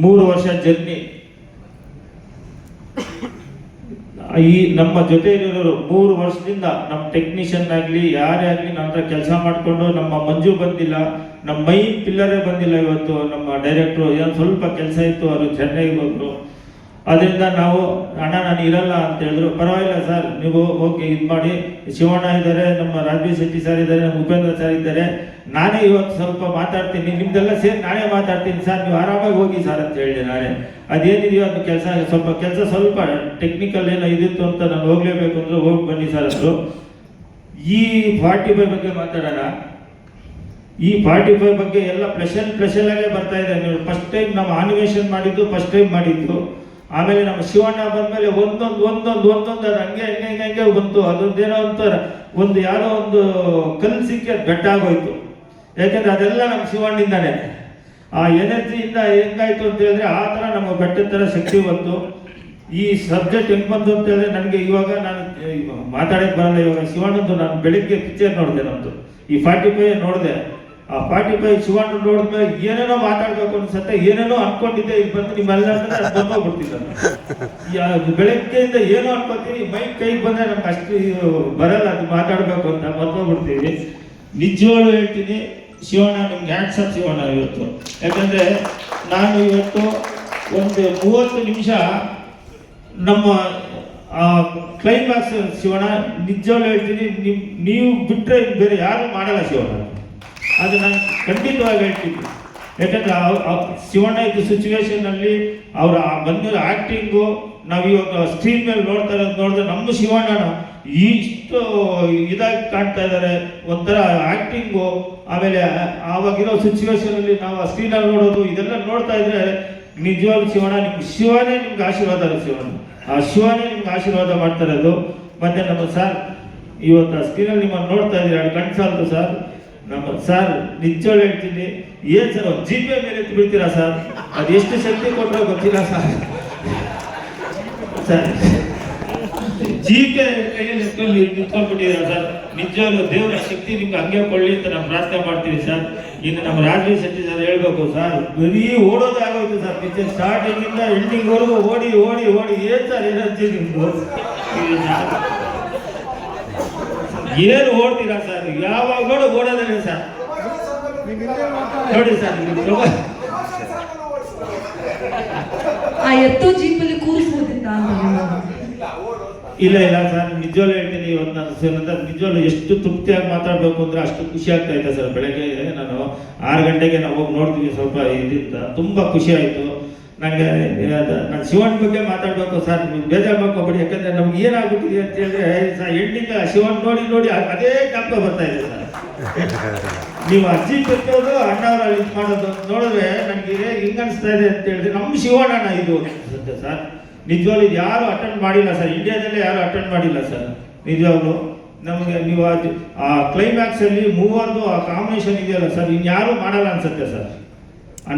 3 ವರ್ಷ ಜರ್ನಿ. ಈ ನಮ್ಮ ಜೊತೆ ಇರೋರು 3 ವರ್ಷದಿಂದ ನಮ್ಮ ಟೆಕ್ನಿಷಿಯನ್ ಆಗಲಿ ಯಾರೇ ಆಗಲಿ ನಮ್ಮ ಹತ್ರ ಕೆಲಸ ಮಾಡಿಕೊಂಡು, ನಮ್ಮ ಮಂಜು ಬಂದಿಲ್ಲ, ನಮ್ಮ ಮೈನ್ ಪಿಲ್ಲರೇ ಬಂದಿಲ್ಲ ಇವತ್ತು. ನಮ್ಮ ಡೈರೆಕ್ಟ್ರು ಏನು ಸ್ವಲ್ಪ ಕೆಲಸ ಇತ್ತು, ಅವರು ಚೆನ್ನೈಗೆ ಹೋದ್ರು. ಅದರಿಂದ ನಾವು ಅಣ್ಣ ನಾನು ಇರಲ್ಲ ಅಂತ ಹೇಳಿದ್ರು. ಪರವಾಗಿಲ್ಲ ಸರ್, ನೀವು ಹೋಗಿ ಇದು ಮಾಡಿ. ಶಿವಣ್ಣ ಇದ್ದಾರೆ, ನಮ್ಮ ರಾಜಬೀರ್ ಶೆಟ್ಟಿ ಸರ್ ಇದ್ದಾರೆ, ನಮ್ಮ ಉಪೇಂದ್ರ ಸರ್ ಇದ್ದಾರೆ, ನಾನೇ ಇವತ್ತು ಸ್ವಲ್ಪ ಮಾತಾಡ್ತೀನಿ, ನಿಮ್ದೆಲ್ಲ ಸೇರಿ ನಾನೇ ಮಾತಾಡ್ತೀನಿ ಸರ್, ನೀವು ಆರಾಮಾಗಿ ಹೋಗಿ ಸರ್ ಅಂತ ಹೇಳಿದೆ ನಾನೇ. ಅದೇನಿದೆಯೋ ಅದು ಕೆಲಸ ಸ್ವಲ್ಪ ಟೆಕ್ನಿಕಲ್ ಏನೋ ಇದಿತ್ತು ಅಂತ ನಾನು ಹೋಗ್ಲೇಬೇಕು ಅಂದ್ರೆ ಹೋಗಿ ಬನ್ನಿ ಸರ್ ಅಂದರು. ಈ 45 ಬಗ್ಗೆ ಮಾತಾಡೋಣ. ಈ 45 ಬಗ್ಗೆ ಎಲ್ಲ ಪ್ಲೆಷಲ್ ಆಗೇ ಬರ್ತಾ ಇದೆ. ನೀವು ಫಸ್ಟ್ ಟೈಮ್ ನಾವು ಆನಿಮೇಷನ್ ಮಾಡಿದ್ದು ಫಸ್ಟ್ ಟೈಮ್ ಮಾಡಿದ್ದು. ಆಮೇಲೆ ನಮ್ಮ ಶಿವಣ್ಣ ಬಂದ್ಮೇಲೆ ಒಂದೊಂದು ಅದು ಹಂಗೆ ಬಂತು. ಅದೊಂದೇನೋ ಅಂತಾರೆ, ಯಾವುದೋ ಒಂದು ಕಲ್ಲು ಸಿಕ್ಕಿ ಅದು ಬೆಟ್ಟ ಆಗೋಯ್ತು. ಯಾಕೆಂದ್ರೆ ಅದೆಲ್ಲ ನಮ್ಮ ಶಿವಣ್ಣಿಂದಾನೆ. ಆ ಎನರ್ಜಿಯಿಂದ ಹೆಂಗಾಯ್ತು ಅಂತ ಹೇಳಿದ್ರೆ ಆ ಥರ ನಮ್ಮ ಬೆಟ್ಟದ ಥರ ಶಕ್ತಿ ಬಂತು. ಈ ಸಬ್ಜೆಕ್ಟ್ ಹೆಂಗೆ ಬಂತು ಅಂತ ಹೇಳಿದ್ರೆ ನನಗೆ ಇವಾಗ ನಾನು ಮಾತಾಡೋಕ್ಕೆ ಬರಲ್ಲ. ಇವಾಗ ಶಿವಣ್ಣಂದು ನಾನು ಬೆಳಿಗ್ಗೆ ಪಿಕ್ಚರ್ ನೋಡಿದೆ, ನಮ್ಮದು ಈ 45 ನೋಡಿದೆ. ಆ 45 ಶಿವಣ್ಣ ನೋಡಿದ್ಮೇಲೆ ಏನೇನೋ ಮಾತಾಡ್ಬೇಕು ಅನ್ಸತ್ತೆ, ಏನೇನೋ ಅನ್ಕೊಂಡಿದ್ದೆ. ಈಗ ಬಂದು ನಿಮ್ಮೆಲ್ಲ ಬಂದೋಗ್ಬಿಡ್ತಿದ್ದ. ಬೆಳಗ್ಗೆಯಿಂದ ಏನೋ ಅನ್ಕೋತೀವಿ, ಮೈಕ್ ಕೈಗೆ ಬಂದ್ರೆ ನಮ್ಗೆ ಅಷ್ಟು ಬರಲ್ಲ ಅದು ಮಾತಾಡ್ಬೇಕು ಅಂತ ಬಂದೋಗ್ಬಿಡ್ತೀವಿ. ನಿಜವಾಗ್ಲೂ ಹೇಳ್ತೀನಿ ಶಿವಣ್ಣ, ನಿಮ್ಗೆ ಹ್ಯಾಂಡ್ಸ್ ಅಪ್ ಶಿವಣ್ಣ ಇವತ್ತು. ಯಾಕಂದ್ರೆ ನಾನು ಇವತ್ತು ಒಂದು 30 ನಿಮಿಷ ನಮ್ಮ ಕ್ಲೈಮ್ಯಾಕ್ಸ್ ಶಿವಣ್ಣ, ನಿಜವಾಗ್ಲೂ ಹೇಳ್ತೀನಿ, ನೀವು ಬಿಟ್ಟರೆ ಬೇರೆ ಯಾರು ಮಾಡಲ್ಲ ಶಿವಣ್ಣ. ಅದು ನಾನು ಖಂಡಿತವಾಗಿ ಹೇಳ್ತೀನಿ. ಯಾಕಂದ್ರೆ ಶಿವಣ್ಣ ಇದ್ದ ಸಿಚುವೇಶನಲ್ಲಿ ಅವರ ಬಂದಿರೋ ಆ್ಯಕ್ಟಿಂಗು ನಾವು ಇವಾಗ ಸ್ಕ್ರೀನ್ ಮೇಲೆ ನೋಡ್ತಾ ಇರೋದು ನೋಡಿದ್ರೆ ನಮ್ಮ ಶಿವಣ್ಣನ ಇಷ್ಟು ಇದಾಗಿ ಕಾಣ್ತಾ ಇದ್ದಾರೆ. ಒಂಥರ ಆ್ಯಕ್ಟಿಂಗು, ಆಮೇಲೆ ಆವಾಗಿರೋ ಸಿಚುವೇಶನಲ್ಲಿ ನಾವು ಆ ಸ್ಕ್ರೀನಲ್ಲಿ ನೋಡೋದು ಇದೆಲ್ಲ ನೋಡ್ತಾ ಇದ್ರೆ ನಿಜವಾಗ್ಲೂ ಶಿವನೇ ನಿಮ್ಗೆ ಆಶೀರ್ವಾದ. ಆ ಶಿವನೇ ನಿಮ್ಗೆ ಆಶೀರ್ವಾದ ಮಾಡ್ತಾ ಇರೋದು. ಮತ್ತೆ ನಮ್ಮ ಸರ್ ಇವತ್ತು ಆ ಸ್ಕ್ರೀನಲ್ಲಿ ನಿಮ್ಮನ್ನು ನೋಡ್ತಾ ಇದ್ದೀರಿ, ಅದು ಕಣ್ಸಾಲ್ತು ಸರ್. ನಮ್ಮ ಸರ್ ನಿಜವಾಗ್ಲೂ ಹೇಳ್ತೀನಿ, ಏನ್ ಸರ್ GP ಮೇಲೆ ಎತ್ತು ಬಿಡ್ತೀರಾ ಸರ್? ಅದು ಎಷ್ಟು ಶಕ್ತಿ ಕೊಟ್ಟರೆ ಗೊತ್ತಿಲ್ಲ ಸರ್. ಸರ್ GP ಕೈಯಲ್ಲಿ ನಿಂತ್ಕೊಂಡ್ಬಿಟ್ಟಿದ್ದೀರಾ ಸರ್. ನಿಜವಾಗ್ಲೂ ದೇವರ ಶಕ್ತಿ ನಿಮ್ಗೆ ಹಂಗೆ ಕೊಡ್ಲಿ ಅಂತ ನಾವು ಪ್ರಾರ್ಥನೆ ಮಾಡ್ತೀವಿ ಸರ್. ಇನ್ನು ನಮ್ಮ ರಾಜಬೀರ್ ಶೆಟ್ಟಿ ಸರ್ ಹೇಳ್ಬೇಕು ಸರ್, ಬರೀ ಓಡೋದಾಗೋಯ್ತು ಸರ್. ಪಿಕ್ಚರ್ ಸ್ಟಾರ್ಟಿಂಗ್ ಇಂದ ಎಂಡಿಂಗ್ವರೆಗೂ ಓಡಿ ಏನ್ ಸರ್ ಎನರ್ಜಿ ನಿಮ್ದು? ಏನು ಓಡ್ತೀರಾ ಸರ್? ಯಾವಾಗ ಓಡೋದಿಲ್ಲ ಸರ್. ನೋಡಿ ಸರ್, ಆ ಎತ್ತೋ ಜೀಪಲ್ಲಿ ಕೂರಿಸ್ಬೋದಿತ್ತ? ಇಲ್ಲ ಸರ್, ನಿಜವಾಗ್ಲೂ ಹೇಳ್ತೀನಿ. ಇವತ್ತು ನಾನು ನಿಜವಾಗ್ಲೂ ಎಷ್ಟು ತೃಪ್ತಿಯಾಗಿ ಮಾತಾಡ್ಬೇಕು ಅಂದ್ರೆ ಅಷ್ಟು ಖುಷಿ ಆಗ್ತಾ ಇದೆ ಸರ್. ಬೆಳಗ್ಗೆ ನಾನು 6 ಗಂಟೆಗೆ ನಾವು ಹೋಗಿ ನೋಡ್ತೀವಿ, ಸ್ವಲ್ಪ ಇದರಿಂದ ತುಂಬಾ ಖುಷಿ ಆಯ್ತು ನನಗೆ. ನಾನು ಶಿವಣ್ಣ ಬಗ್ಗೆ ಮಾತಾಡ್ಬೇಕು ಸರ್, ನೀವು ಬೇಜಾರು ಮಾಡ್ಕೋಬೇಡಿ. ಯಾಕಂದ್ರೆ ನಮ್ಗೆ ಏನಾಗ್ಬಿಟ್ಟಿದೆ ಅಂತ ಹೇಳಿದ್ರೆ ಎಂಡಿಂಗ್ ಶಿವಣ್ಣ ನೋಡಿ ಅದೇ ಜ್ಞಾಪಕ ಬರ್ತಾ ಇದೆ ಸರ್. ನೀವು ಅಜ್ಜಿ ಕಟ್ಟೋದು ಅಣ್ಣವ್ರ ಇದು ಮಾಡೋದು ನೋಡಿದ್ರೆ ನನಗೆ ಹಿಂಗೆ ಅನಿಸ್ತಾ ಇದೆ ಅಂತ ಹೇಳಿದ್ರೆ ನಮ್ಮ ಶಿವಣ್ಣನ ಇದು ಅನ್ಸುತ್ತೆ ಸರ್. ನಿಜವಾಗ್ಲೂ ಇದು ಯಾರು ಅಟೆಂಡ್ ಮಾಡಿಲ್ಲ ಸರ್, ಇಂಡಿಯಾದಲ್ಲೇ ಯಾರು ಅಟೆಂಡ್ ಮಾಡಿಲ್ಲ ಸರ್. ನಿಜವಾಗ್ಲೂ ನಮಗೆ ನೀವು ಆ ಕ್ಲೈಮ್ಯಾಕ್ಸ್ ಅಲ್ಲಿ ಮೂವರ್ದು ಆ ಕಾಂಬಿನೇಷನ್ ಇದೆಯಲ್ಲ ಸರ್, ಇನ್ಯಾರು ಮಾಡಲ್ಲ ಅನ್ಸುತ್ತೆ ಸರ್.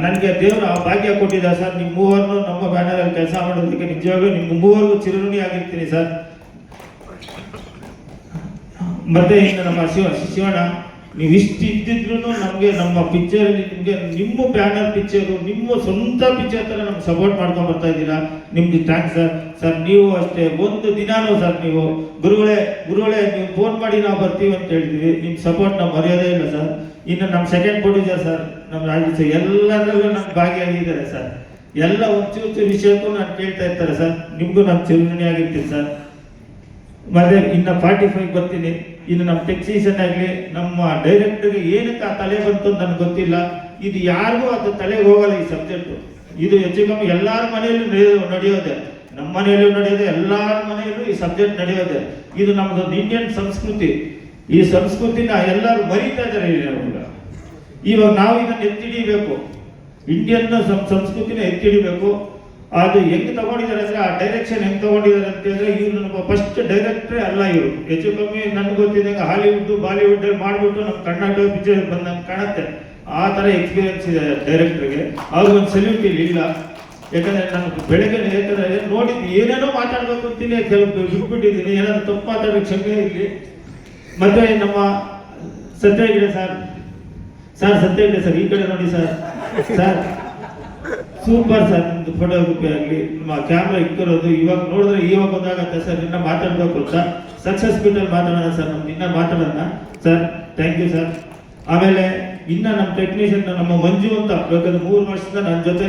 ನನಗೆ ದೇವರು ಆ ಭಾಗ್ಯ ಕೊಟ್ಟಿದ್ದಾರೆ ಸರ್. ನಿಮ್ಮ ಮೂವರನ್ನು ನಮ್ಮ ಬ್ಯಾನರಲ್ಲಿ ಕೆಲಸ ಮಾಡೋದಕ್ಕೆ ನಿಜವಾಗ್ಲೂ ನಿಮ್ಮ ಮೂವರಿಗೂ ಚಿರಋಣಿ ಆಗಿರ್ತೀನಿ ಸರ್. ಮತ್ತೆ ಇನ್ನು ನಮ್ಮ ಶಿವಣ್ಣ, ನೀವು ಇಷ್ಟು ಇದ್ದಿದ್ರು ನಮಗೆ ನಮ್ಮ ಪಿಕ್ಚರಲ್ಲಿ ನಿಮಗೆ ನಿಮ್ಮ ಬ್ಯಾನರ್ ಪಿಕ್ಚರು, ನಿಮ್ಮ ಸ್ವಂತ ಪಿಕ್ಚರ್ ಥರ ನಮ್ಗೆ ಸಪೋರ್ಟ್ ಮಾಡ್ಕೊಂಡು ಬರ್ತಾ ಇದ್ದೀರಾ. ನಿಮ್ಗೆ ಥ್ಯಾಂಕ್ಸ್ ಸರ್. ಸರ್ ನೀವು ಅಷ್ಟೇ, ಒಂದು ದಿನಾನೂ ಸರ್ ನೀವು ಗುರುಗಳೇ ನೀವು ಫೋನ್ ಮಾಡಿ ನಾವು ಬರ್ತೀವಿ ಅಂತ ಹೇಳ್ತೀವಿ. ನಿಮ್ಮ ಸಪೋರ್ಟ್ ನಾವು ಮರೆಯೋದೇ ಇಲ್ಲ ಸರ್. ಇನ್ನು ನಮ್ಮ ಸೆಕೆಂಡ್ ಪ್ರೊಡ್ಯೂಸರ್ ಸರ್, ನಮ್ಮ ರಾಜೀವ್ ಸರ್, ಎಲ್ಲದರಲ್ಲೂ ನಮ್ಗೆ ಭಾಗಿಯಾಗಿದ್ದಾರೆ ಸರ್. ಎಲ್ಲ ಒಂಚೂರು ವಿಷಯಕ್ಕೂ ನಾನು ಕೇಳ್ತಾ ಇರ್ತಾರೆ ಸರ್. ನಿಮಗೂ ನಾನು ಚಿರಋಣಿ ಆಗಿರ್ತೀನಿ ಸರ್. ಮತ್ತೆ ಇನ್ನು 45 ಬರ್ತೀನಿ. ಇನ್ನು ನಮ್ಮ ಟೆಕ್ನಿಷಿಯನ್ ಆಗಲಿ ನಮ್ಮ ಡೈರೆಕ್ಟರ್ಗೆ ಏನಕ್ಕೆ ಆ ತಲೆ ಬಂತು ಅಂತ ನನಗೆ ಗೊತ್ತಿಲ್ಲ. ಇದು ಯಾರಿಗೂ ಅದು ತಲೆಗೆ ಹೋಗಲ್ಲ ಈ ಸಬ್ಜೆಕ್ಟು. ಇದು ಹೆಚ್ಚು ಕಮ್ಮಿ ಎಲ್ಲರ ಮನೆಯಲ್ಲೂ ನಡೆಯೋದೆ, ನಮ್ಮ ಮನೆಯಲ್ಲೂ ನಡೆಯೋದೆ, ಎಲ್ಲರ ಮನೆಯಲ್ಲೂ ಈ ಸಬ್ಜೆಕ್ಟ್ ನಡೆಯೋದೆ. ಇದು ನಮ್ಮದೊಂದು ಇಂಡಿಯನ್ ಸಂಸ್ಕೃತಿ. ಈ ಸಂಸ್ಕೃತಿನ ಎಲ್ಲರೂ ಮರೀತಾ ಇದ್ದಾರೆ ಇವಾಗ ನಾವು ಇದನ್ನು ಎತ್ತಿಡಿಬೇಕು. ಇಂಡಿಯನ್ ಸಂಸ್ಕೃತಿನ ಎತ್ತಿಡಿಬೇಕು. ಅದು ಹೆಂಗೆ ತಗೊಂಡಿದ್ದಾರೆ ಅಂದ್ರೆ ಆ ಡೈರೆಕ್ಷನ್ ಹೆಂಗೆ ತಗೊಂಡಿದ್ದಾರೆ ಅಂತ ಹೇಳಿದ್ರೆ, ಇವ್ರು ನಮ್ಮ ಫಸ್ಟ್ ಡೈರೆಕ್ಟ್ರೇ ಅಲ್ಲ ಇವರು. ಹೆಚ್ಚು ಕಮ್ಮಿ ನನ್ಗೆ ಗೊತ್ತಿದ್ದಂಗೆ ಹಾಲಿವುಡ್ ಬಾಲಿವುಡ್ ಮಾಡಿಬಿಟ್ಟು ನಮ್ಮ ಕರ್ನಾಟಕ ಪಿಕ್ಚರ್ ಬಂದಂಗೆ ಕಾಣುತ್ತೆ. ಆ ಥರ ಎಕ್ಸ್ಪೀರಿಯನ್ಸ್ ಇದೆ ಡೈರೆಕ್ಟರ್ಗೆ. ಅವ್ರಿಗೊಂದು ಸೆಲ್ಯೂಟ್ ಇಲ್ಲ. ಯಾಕಂದ್ರೆ ನಾನು ಬೆಳಗ್ಗೆ ಯಾಕಂದ್ರೆ ನೋಡಿದ್ದು ಏನೇನೋ ಮಾತಾಡ್ಬೇಕು ಅಂತೀನಿ, ಕೆಲವು ಬಿಟ್ಬಿಟ್ಟಿದ್ದೀನಿ. ಏನಾದ್ರು ತಪ್ಪು ಮಾತಾಡೋಕ್ಕೆ ಕ್ಷಮೆ ಇರಲಿ. ಮತ್ತೆ ನಮ್ಮ ಸತ್ಯ ಹೆಗ್ಡೆ ಸರ್, ಸತ್ಯ ಹೆಗ್ಡೆ ಸರ್ ಈ ಕಡೆ ನೋಡಿ ಸರ್. ಸೂಪರ್ ಸರ್, ನಿಮ್ದು ಫೋಟೋಗ್ರಫಿ ಆಗಲಿ ನಿಮ್ಮ ಕ್ಯಾಮ್ರಾ ಇಕ್ಕಿರೋದು ಇವಾಗ ನೋಡಿದ್ರೆ ಇವಾಗ ಗೊತ್ತಾಗತ್ತೆ ಸರ್. ಇನ್ನ ಮಾತಾಡ್ಬೇಕು ಅಂತ ಸಕ್ಸಸ್ ಮೀಟಲ್ಲಿ ಮಾತಾಡೋಣ ಸರ್, ನಮ್ದು ಇನ್ನ ಮಾತಾಡೋಣ ಸರ್. Thank you sir. ಆಮೇಲೆ ಇನ್ನ ನಮ್ಮ ಟೆಕ್ನಿಷಿಯನ್ ನಮ್ಮ ಮಂಜು ಅಂತ ಬೇಕಾದ್ರೆ 3 ವರ್ಷದಿಂದ ನನ್ನ ಜೊತೆ